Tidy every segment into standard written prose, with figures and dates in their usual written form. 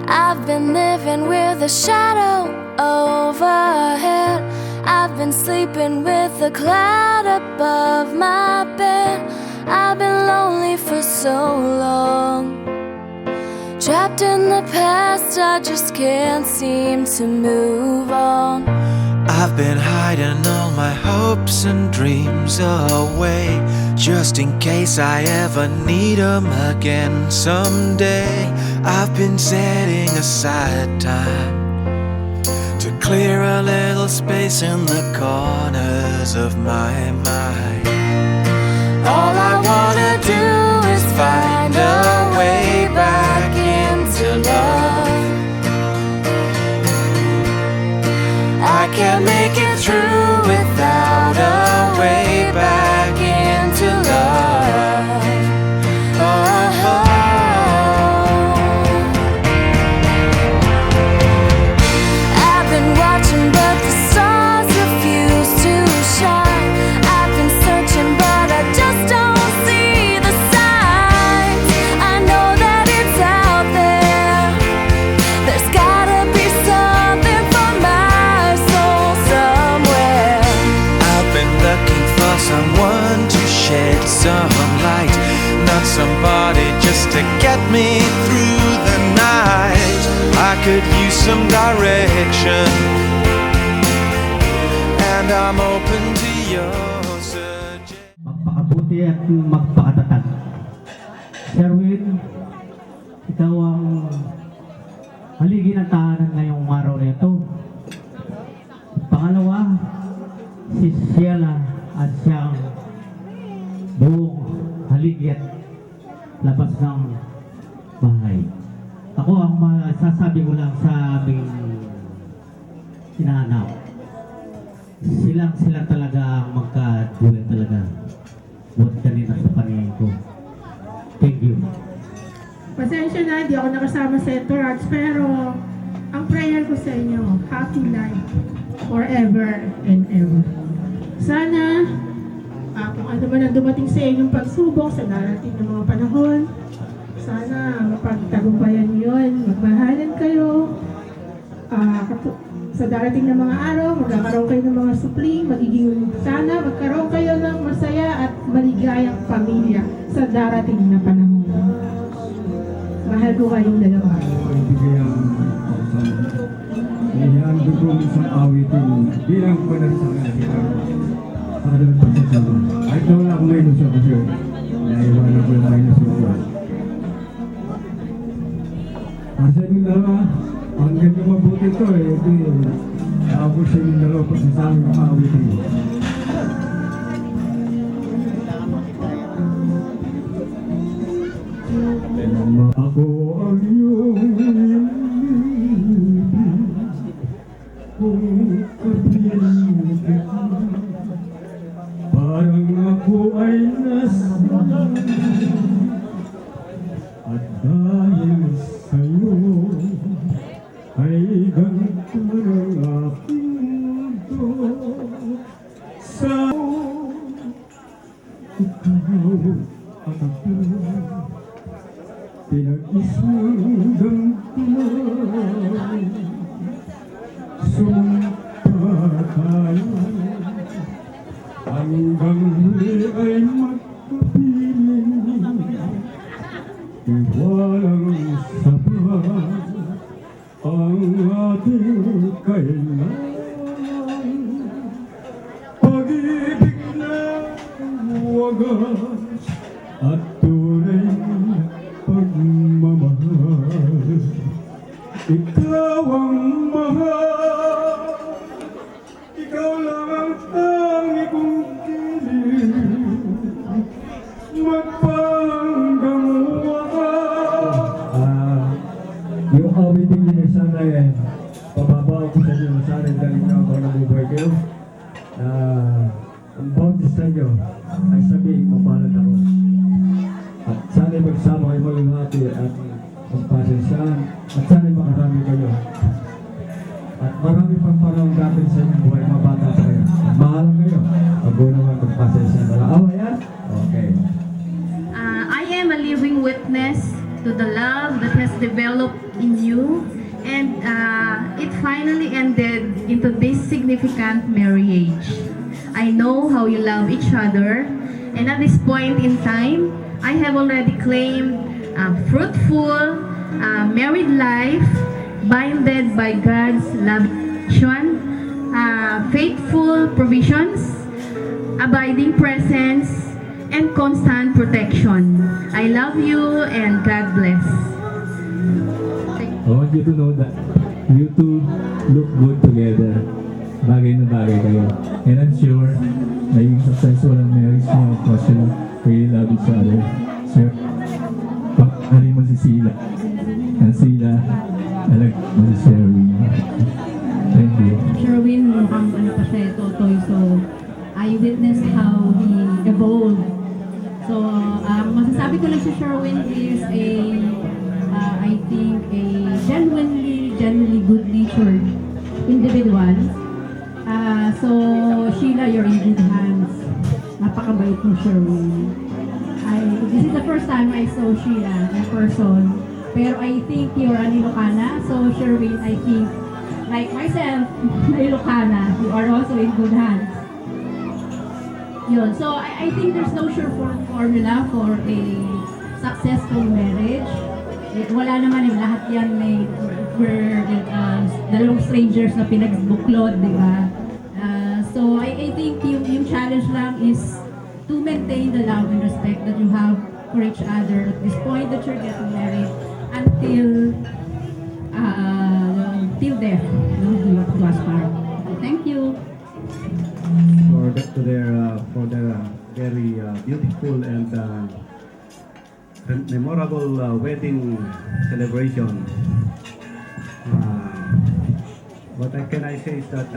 I've been living with a shadow overhead. I've been sleeping with a cloud above my bed. I've been lonely for so long, trapped in the past, I just can't seem to move on. I've been hiding all my hopes and dreams away, just in case I ever need 'em again someday. I've been setting aside time to clear a little space in the corners of my mind. All I wanna do is find a way back into love. I can't make it through without a way back into love. Oh. I've been watching but the stars refuse to shine. I've been searching but I just don't see the signs. I know that it's out there. There's gotta be something for my soul somewhere. I've been looking for someone to shed some light, not somebody just to get me through the night. I could use some direction, and I'm open to your suggestions. Magpakabuti at magpakatatag. Sherwin, ikaw ang haligi ng tahanan ngayong araw na ito. Pangalawa, si Sheila at siyang buong haligi at labas ng bahay. Ako ang masasabi ko lang sa aming inaanaw. Sila talaga ang magka-duel talaga. Buat kanina sa paningin ko. Thank you. Pasensya na, hindi ako nakasama sa entourage, pero ang prayer ko sa inyo, happy life forever and ever. Sana, kung ano man ang dumating sa inyong pagsubok sa darating ng mga panahon, sana mapagtagumpayan niyo yun, magmahalan kayo. Sa darating na mga araw, magkakaroon kayo ng mga supling, sana magkaroon kayo ng masaya at maligayang pamilya sa darating na panahon. Mahal ko kayong dalawa. Ang dugong isang awitin bilang panasalahiran sa kanilang pagsasama. Kahit na wala akong minus sa kasi naiwanan ko yung minus sa uwan. Asa yung dalawa, ang ganda mabuti ito ako siya yung dalawa pagsasama ng awitin. Ako ang iyong kung kapiyan ka, parang ako ay nasaan. At dahil sa'yo ay ganito ng aking mundo. Sa'yo ikaw at ako, pinag-isundan ko na. Sumpa tayo hanggang huli ay magkapiling. Iwalang sapat ang ating kailangan. Pag-ibig na wagas at tunay na pagmamahal. Ikaw ang mahal, ikaw lang ang tangi kong kilig, magpahanggang wakas. Yung awiting niyo sana pababaw ko sa inyo, sana daling na ako nabubuhay kayo. Ang bautis sa inyo ay sabihin mapalat ako. At sana magsama kayo maluhati at magpasensyahan at sana makarami kayo. At marami pang panahon natin sa inyong buhay, mga bata pa kayo. Mahal kayo. Pag naman magpasensyahan. Wala awa yan? Okay. I am a living witness to the love that has developed in you, and it finally ended into this significant marriage. I know how you love each other, and at this point in time, I have already claimed a fruitful married life, binded by God's love, faithful provisions, abiding presence, and constant protection. I love you and God bless. I want you to know that you two look good together. Bagay na bagay kayo. And I'm sure, naging successful ang marriage niyo because you really love each other. Sir, pag-ari mo si Sila. And Sila, alag mo si Sherwin. Thank you. Sherwin, mukhang ano pa siya, totoy. So, I witnessed how he evolved. So, masasabi ko lang si Sherwin is I think, a genuinely good-natured individual. So, Sheila, you're in good hands. Napakabait mo, Sherwin. This is the first time I saw Sheila in person. Pero I think you're an Ilocana. So, Sherwin, I think, like myself, na Ilocana, you are also in good hands. Yun. So, I think there's no sure formula for a successful marriage. Wala naman yung lahat yan we're dalawang strangers na pinagbuklod, di ba? So, I think yung challenge lang is to maintain the love and respect that you have for each other at this point that you're getting married until death, to us part. Thank you. For their very beautiful and memorable wedding celebration. What can I say is that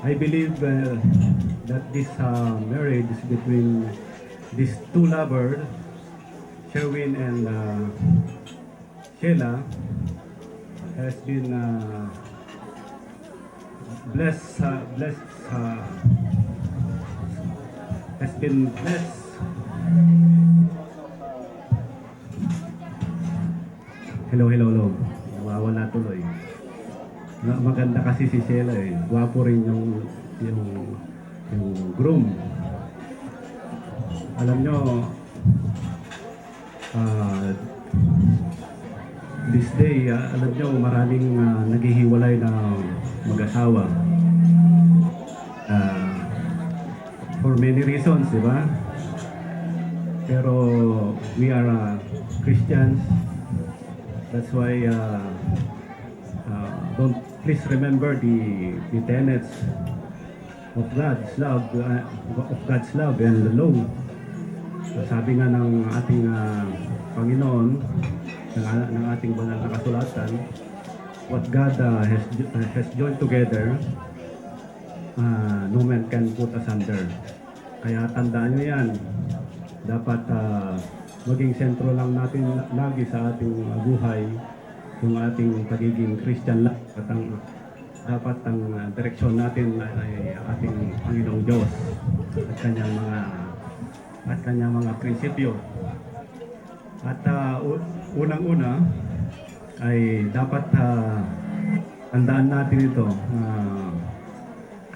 I believe that this marriage between these two lovers, Sherwin and Sheila, has been blessed. Hello. Nawawala tuloy. Maganda kasi si Sheila eh. Gwapo rin yung groom. Alam nyo, this day, alam nyo, maraming naghihiwalay na mag-asawa. For many reasons, di ba? Pero we are Christians. That's why please remember the tenets of God's love and the law. Sabi nga ng ating Panginoon, ng ating banal na kasulatan, what God has joined together, no man can put asunder. Kaya tandaan nyo yan. Dapat maging sentro lang natin lagi sa ating buhay yung ating pagiging Christian lang. At dapat ang direksyon natin ay ating Panginoong Diyos at kanyang mga prinsipyo. At unang-una ay dapat tandaan natin ito.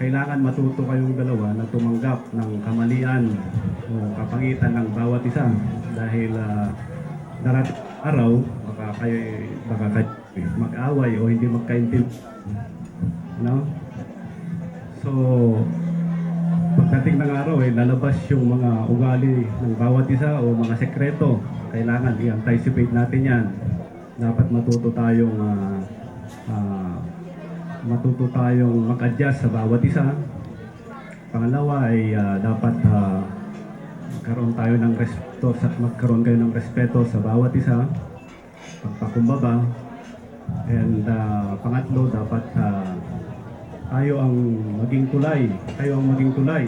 Kailangan matuto kayong dalawa na tumanggap ng kamalian o kapangitan ng bawat isa dahil darating araw baka kayo mag-away o hindi magkaintindihan. No? So, pagdating ng araw lalabas yung mga ugali ng bawat isa o mga sekreto. Kailangan i-anticipate natin yan. Dapat matuto tayong mag-adjust sa bawat isa. Pangalawa ay dapat magkaroon kayo ng respeto sa bawat isa, pagpakumbaba. And pangatlo, dapat kayo ang maging tulay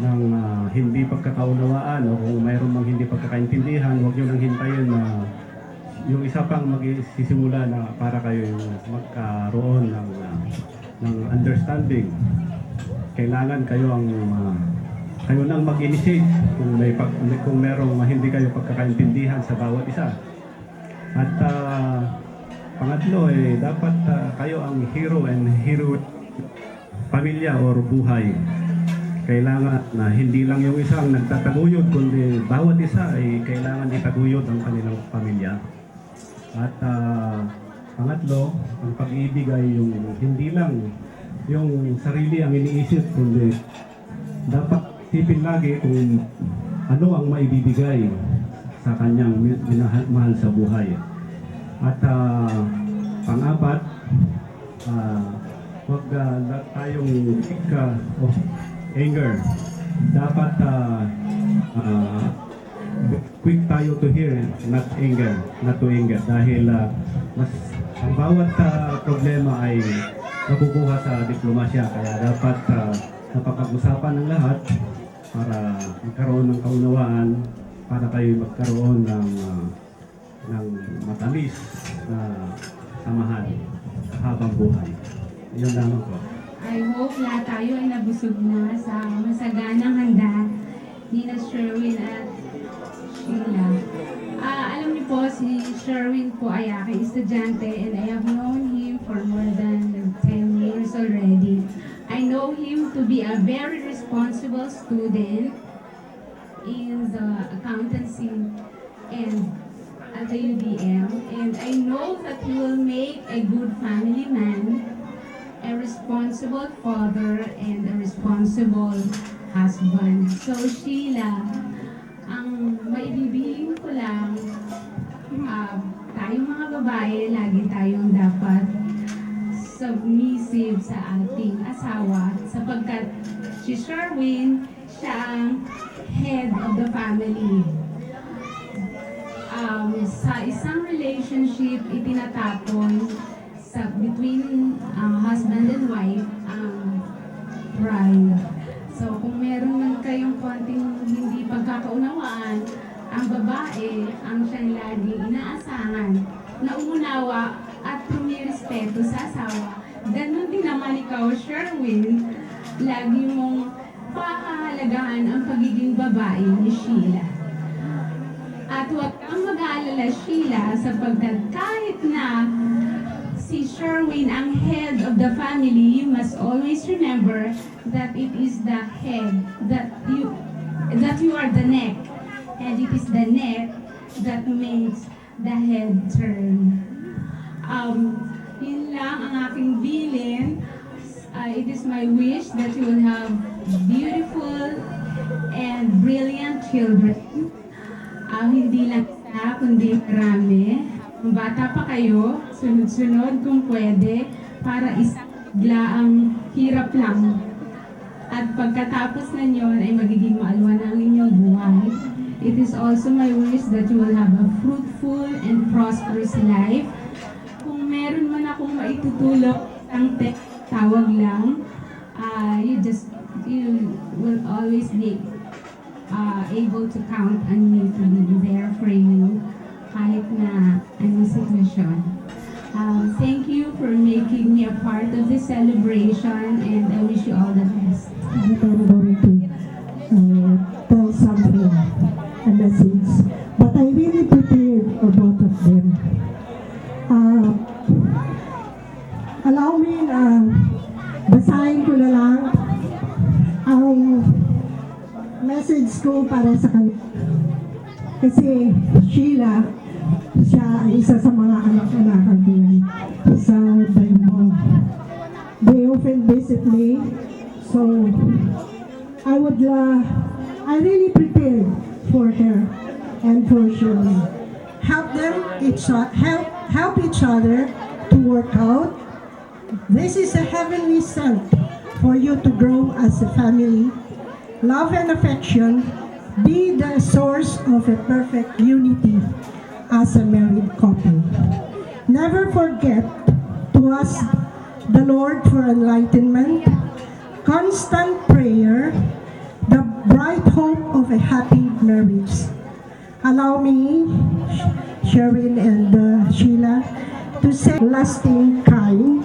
ng hindi pagkakaunawaan o kung mayroon mang hindi pagkakaintindihan, huwag nyo nang hintayin na yung isa pang magsisimula na para kayo magkaroon ng understanding. Kailangan kayo kayo nang mag-initiate kung merong hindi kayo pagkakaintindihan sa bawat isa. At pangatlo, dapat kayo ang hero and hero pamilya or buhay. Kailangan na hindi lang yung isang nagtataguyod, kundi bawat isa ay kailangan itaguyod ang kanilang pamilya. At pangatlo, ang pag-ibig ay yung hindi lang yung sarili ang iniisip, kundi dapat isipin lagi kung ano ang maibibigay sa kanyang mahal sa buhay. At pang-apat, huwag tayong anger. Dapat quick tayo to hear, not to anger. Dahil ang bawat problema ay nakukuha sa diplomasya. Kaya dapat napapag-usapan ng lahat para magkaroon ng kaunawaan, para kayo magkaroon ng matamis na samahan habang buhay. Yun lamang po. I hope lahat tayo ay nabusog na sa masaganang handa ni na Sherwin at Sheila. Alam niyo po, si Sherwin po ay aking estudyante and I have known him for more than 10 years already. I know him to be a very responsible student in the accountancy and at the UDM, and I know that he will make a good family man, a responsible father, and a responsible husband. So Sheila, ang maibibigin ko lang, tayong mga babae, lagi tayong dapat submissive sa ating asawa sapagkat si Sherwin, siya ang head of the family. Sa isang relationship, itinatapon between husband and wife ang pride. So kung meron man kayong konting hindi pagkakaunawaan, ang babae ang siyang lagi inaasahan na umunawa at rumirespeto sa asawa. Ganon din naman ikaw, Sherwin, lagi mong pahahalagahan ang pagiging babae ni Sheila. At huwag kang mag-aalala, Sheila, sapagkat kahit na si Sherwin ang head of the family, you must always remember that it is the head, that you are the neck, and it is the neck that makes the head turn. Yun lang ang aking bilin. It is my wish that you will have beautiful and brilliant children. Hindi lang isa, kundi marami. Kung bata pa kayo, sunod-sunod kung pwede, para isagla ang hirap lang. At pagkatapos na nyon ay magiging maalwa na ang inyong buhay. It is also my wish that you will have a fruitful and prosperous life. Kung meron man akong maitutulog ang tawag lang, you will always be able to count on me to be there for you kahit na anong sitwasyon. Thank you for making me a part of this celebration and I wish you all the best. I'm going to tell something, a message, but I really prepared for both of them. Allow me na basahin ko na lang ang message ko para sa kanila. Kasi Sheila, siya ay isa sa mga anak-anakan ko yan sa Bible. They often visit me, so I really prepared for her and for Shirley. Help each other to work out. This is a heavenly sent for you to grow as a family. Love and affection be the source of a perfect unity as a married couple. Never forget to ask the Lord for enlightenment, constant prayer, the bright hope of a happy marriage. Allow me, Sherwin and Sheila, to say lasting kind